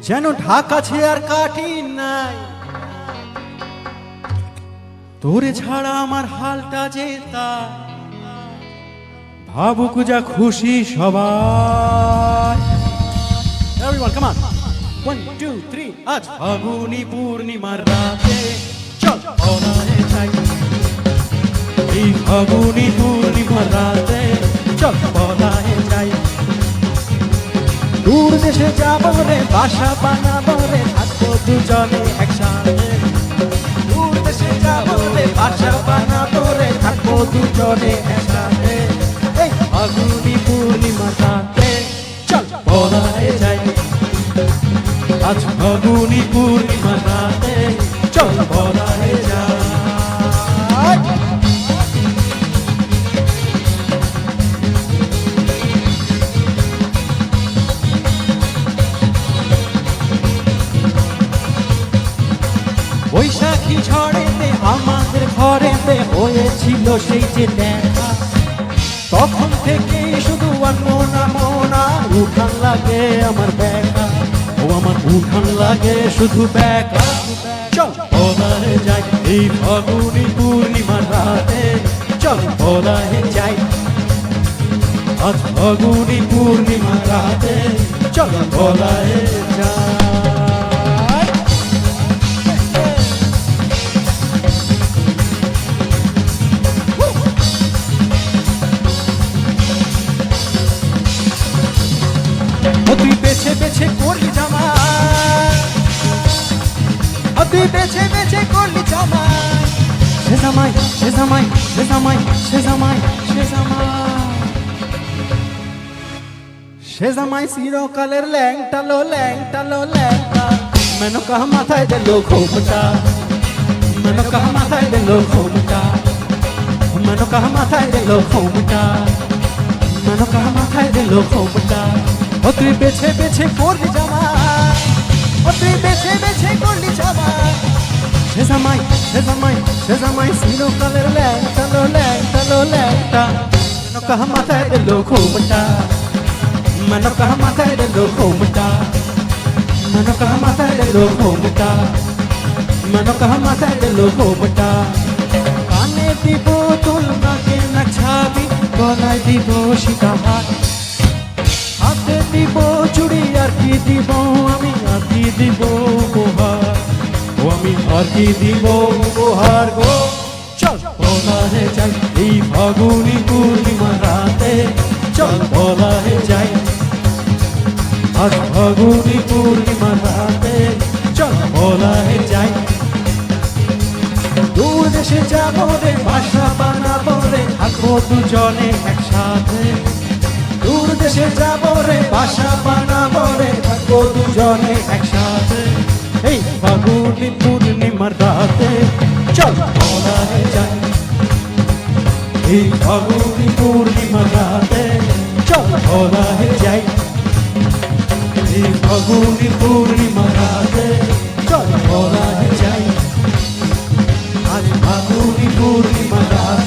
যেন ঢাকা ছে আর কাটি নাই, তোরে ছাড়া আমার হালটা যে তা ভাবুক যা খুশি সবাই। Everyone, come on. 1, 2, 3. আজ ফাগুনি পূর্ণিমার রাতে চল বলায় যাই, এই ফাগুনি পূর্ণিমার রাতে চল বলায় যাই। দূর দেশে যাবো রে, বাসা বানাবো রে, থাকবো দুজনে একসাথে। দূর দেশে যাবো রে, বাসা বানাবো রে, থাকবো দুজনে একসাথে। এই ফাগুনি পূর্ণিমার রাতে চল বলায় যাই, আজ ফাগুনি পূর্ণিমার রাতে চল বলায় যাই। বৈশাখী ঝড়েতে আমাদের ঘরেতে হয়েছিল সেই যে দেখা, তখন থেকে শুধু মনা মনা উঠান লাগে আমার ব্যাকা, ও আমার উঠান লাগে শুধু ব্যাকা। চল বলায় যাই, এই ফাগুনি পূর্ণিমার রাতে চল বলায় যাই, আজ ফাগুনি পূর্ণিমার রাতে চল বলায় যাই। তুই বেছে বেছে করলি জামাই, তুই বেছে বেছে করলি জামাই, সে জামাই সে জামাই সে জামাই সে জামাই সে জামাই সে জামাই চিরকালের ল্যাংটালো ল্যাংটালো ল্যাংটা, মেনকা মাথায় দিল ঘোমটা, মেনকা মাথায় দিল ঘোমটা, মেনকা মাথায় দিল ঘোমটা, মেনকা মাথায় দিল ঘোমটা। ও তুই বেছে বেছে করলি জামাই, ও তুই বেছে বেছে করলি জামাই, সে জামাই সে জামাই সে জামাই চিরকালের ল্যাংটালো ল্যাংটালো ল্যাংটা, মেনকা মাথায় দিল ঘোমটা, মেনকা মাথায় দিল ঘোমটা, মেনকা মাথায় দিল ঘোমটা, মেনকা মাথায় দিল ঘোমটা। কানে দিব তোল নাকে না ছাবি, গলায় দিব সীতাহার, হাতে দিব চুড়ি আর কি দিব আমি, আর কি দিব উপহার, ও আমি আর কি দিব উপহার গো। চল বলায় যাই, এই ফাগুনি পূর্ণিমার রাতে চল বলায় যাই, আজ ফাগুনি পূর্ণিমার রাতে চল বলায় যাই। দূর দেশে যাবো রে, বাসা বানাবো রে, থাকবো দুজনে একসাথে। দূর দেশে যাবো রে, বাসা বানাবো রে, থাকবো দুজনে একসাথে। এই ফাগুনি পূর্ণিমার রাতে চল বলায় যাই, এই ফাগুনি পূর্ণিমার রাতে চল বলায় যাই, এই ফাগুনি পূর্ণিমার রাতে চল বলায় যাই, আজ ফাগুনি পূর্ণিমার রাতে